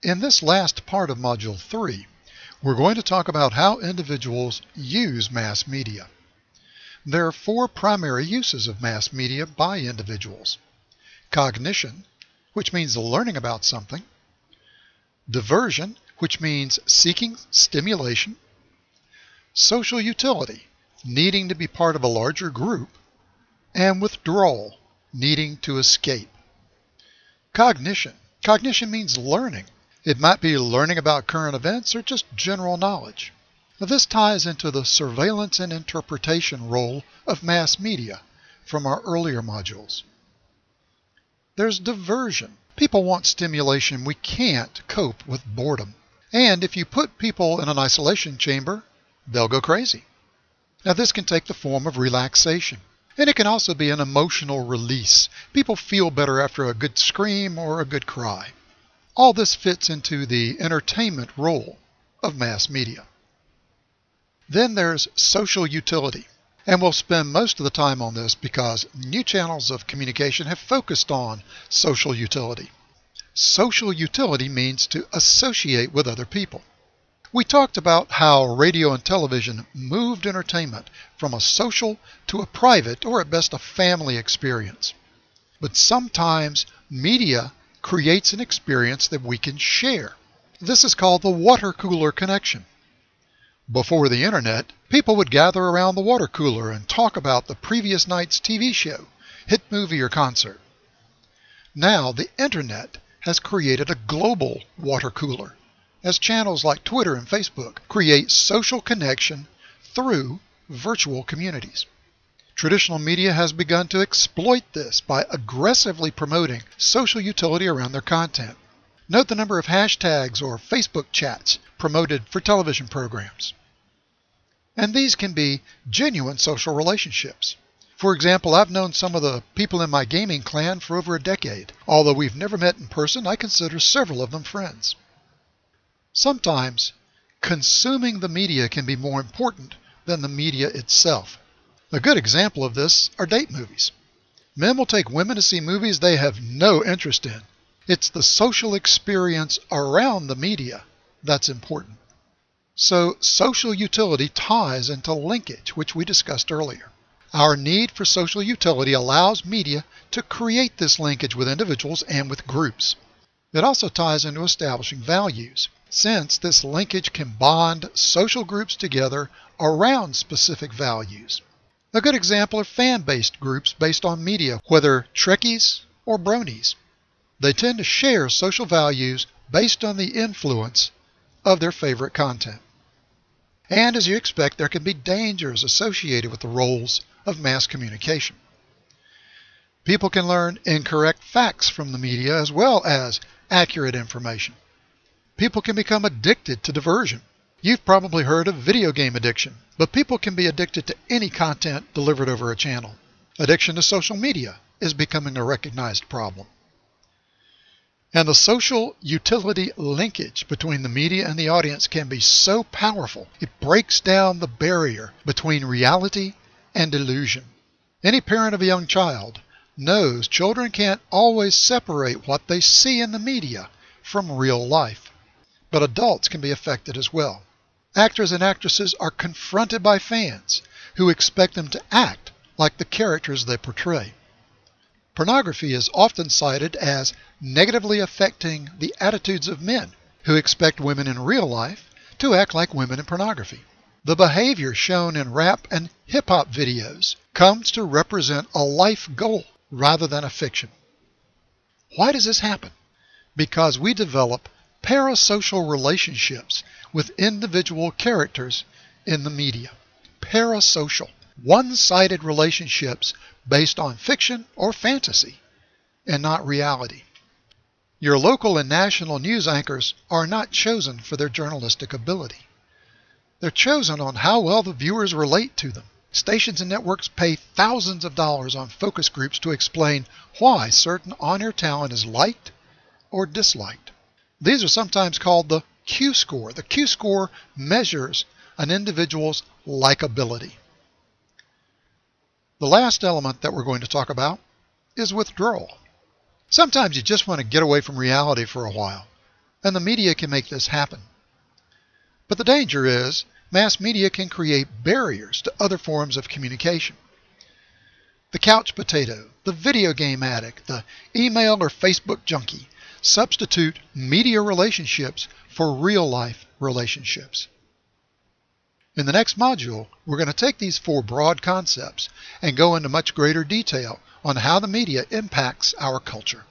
In this last part of Module 3, we're going to talk about how individuals use mass media. There are four primary uses of mass media by individuals. Cognition, which means learning about something. Diversion, which means seeking stimulation. Social utility, needing to be part of a larger group. And withdrawal, needing to escape. Cognition. Cognition means learning. It might be learning about current events or just general knowledge. Now, this ties into the surveillance and interpretation role of mass media from our earlier modules. There's diversion. People want stimulation. We can't cope with boredom. And if you put people in an isolation chamber, they'll go crazy. Now, this can take the form of relaxation. And it can also be an emotional release. People feel better after a good scream or a good cry. All this fits into the entertainment role of mass media. Then there's social utility. And we'll spend most of the time on this because new channels of communication have focused on social utility. Social utility means to associate with other people. We talked about how radio and television moved entertainment from a social to a private or at best a family experience. But sometimes media creates an experience that we can share. This is called the water cooler connection. Before the internet, people would gather around the water cooler and talk about the previous night's TV show, hit movie, or concert. Now the internet has created a global water cooler, as channels like Twitter and Facebook create social connection through virtual communities. Traditional media has begun to exploit this by aggressively promoting social utility around their content. Note the number of hashtags or Facebook chats promoted for television programs. And these can be genuine social relationships. For example, I've known some of the people in my gaming clan for over a decade. Although we've never met in person, I consider several of them friends. Sometimes, consuming the media can be more important than the media itself. A good example of this are date movies. Men will take women to see movies they have no interest in. It's the social experience around the media that's important. So social utility ties into linkage, which we discussed earlier. Our need for social utility allows media to create this linkage with individuals and with groups. It also ties into establishing values, since this linkage can bond social groups together around specific values. A good example are fan-based groups based on media, whether Trekkies or Bronies. They tend to share social values based on the influence of their favorite content. And as you expect, there can be dangers associated with the roles of mass communication. People can learn incorrect facts from the media as well as accurate information. People can become addicted to diversion. You've probably heard of video game addiction, but people can be addicted to any content delivered over a channel. Addiction to social media is becoming a recognized problem. And the social utility linkage between the media and the audience can be so powerful, it breaks down the barrier between reality and illusion. Any parent of a young child knows children can't always separate what they see in the media from real life. But adults can be affected as well. Actors and actresses are confronted by fans who expect them to act like the characters they portray. Pornography is often cited as negatively affecting the attitudes of men who expect women in real life to act like women in pornography. The behavior shown in rap and hip-hop videos comes to represent a life goal rather than a fiction. Why does this happen? Because we develop parasocial relationships with individual characters in the media. Parasocial, one-sided relationships based on fiction or fantasy and not reality. Your local and national news anchors are not chosen for their journalistic ability. They're chosen on how well the viewers relate to them. Stations and networks pay thousands of dollars on focus groups to explain why certain on-air talent is liked or disliked. These are sometimes called the Q-score. The Q-score measures an individual's likability. The last element that we're going to talk about is withdrawal. Sometimes you just want to get away from reality for a while. and the media can make this happen. But the danger is mass media can create barriers to other forms of communication. The couch potato, the video game addict, the email or Facebook junkie substitute media relationships for real-life relationships. In the next module, we're going to take these 4 broad concepts and go into much greater detail on how the media impacts our culture.